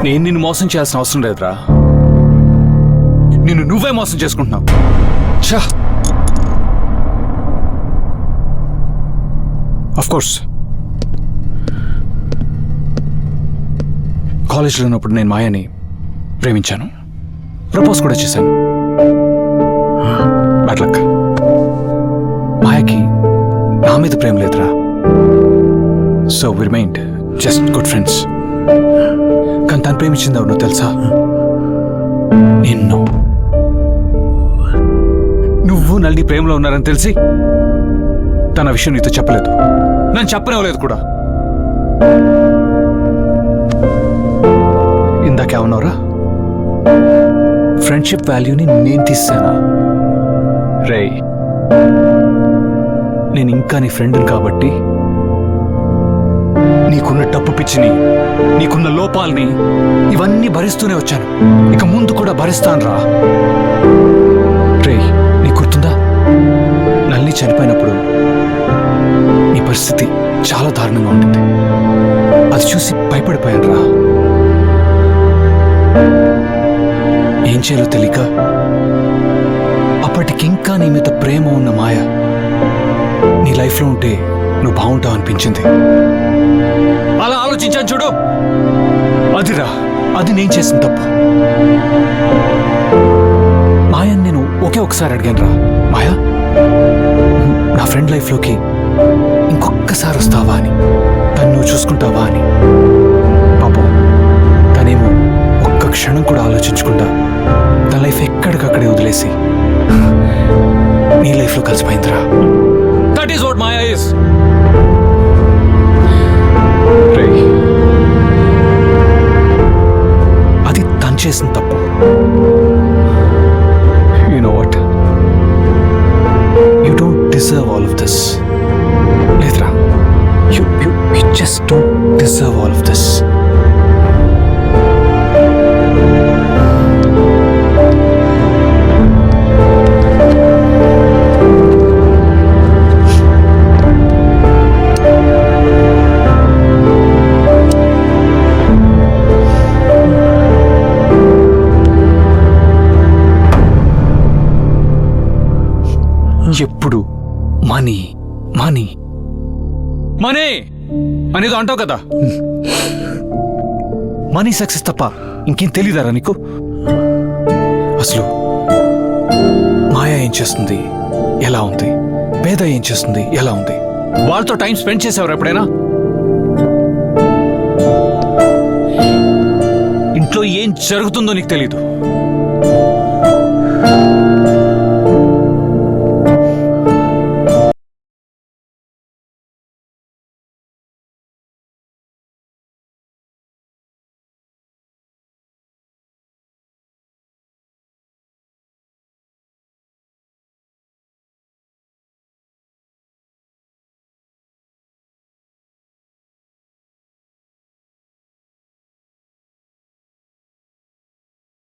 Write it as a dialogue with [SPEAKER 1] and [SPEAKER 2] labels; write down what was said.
[SPEAKER 1] నేను నిన్ను మోసం చేయాల్సిన అవసరం లేదురా. నిన్ను నువ్వే మోసం చేసుకుంటున్నావు. ఛా! ఆఫ్ కోర్స్ కాలేజ్లో ఉన్నప్పుడు నేను మాయని ప్రేమించాను, ప్రపోజ్ కూడా చేశాను. Bad luck. మాయకి నా మీద ప్రేమ లేదురా. So we remained just good friends. కానీ తను ప్రేమించింది ఎవరు తెలుసా? నిన్ను. నువ్వు నల్లి ప్రేమలో ఉన్నారని తెలిసి తన విషయం నీతో చెప్పలేదు, నన్ను చెప్పనివ్వలేదు కూడా. ఇందాకేమన్నావురా? ఫ్రెండ్షిప్ వాల్యూని నేను తీసానా? రే, నేను ఇంకా నీ ఫ్రెండ్ని కాబట్టి నీకున్న డబ్బు పిచ్చిని, నీకున్న లోపాలని ఇవన్నీ భరిస్తూనే వచ్చాను. ఇక ముందు కూడా భరిస్తానురా. రే, నీకు గుర్తుందా నల్లి చనిపోయినప్పుడు నీ పరిస్థితి చాలా దారుణంగా ఉంటుంది. అది చూసి భయపడిపోయాను రా. ఏం చేయాలో తెలియక అప్పటికింకా నీ మీద ప్రేమ ఉన్న మాయ నీ లైఫ్లో ఉంటే నువ్వు బాగుంటావు అనిపించింది. అలా ఆలోచించాను చూడు. అదిరా, అది నేను చేసిన తప్పు. మాయని నేను ఒకే ఒకసారి అడిగాను రా, మాయా నా ఫ్రెండ్ లైఫ్లోకి ఇంకొక్కసారి వస్తావా అని, తను నువ్వు చూసుకుంటావా అని. పాపం తనేమో ఒక్క క్షణం కూడా ఆలోచించకుండా తన లైఫ్ ఎక్కడికక్కడే వదిలేసి నీ లైఫ్లో కలిసిపోయిందిరా. That is what Maya is. అది తను చేసిన తప్పు. You know what, you don't deserve all of this. లేదురా, you just don't deserve all of this. ఎప్పుడు మనీ మనీ మనీ అనేదో అంటావు కదా. మనీ సక్సెస్ తప్ప ఇంకేం తెలీదారా నీకు? అసలు మాయ ఏం చేస్తుంది, ఎలా ఉంది? వేద ఏం చేస్తుంది, ఎలా ఉంది? వాళ్ళతో టైం స్పెండ్ చేసేవారు ఎప్పుడైనా? ఇంట్లో ఏం జరుగుతుందో నీకు తెలీదు.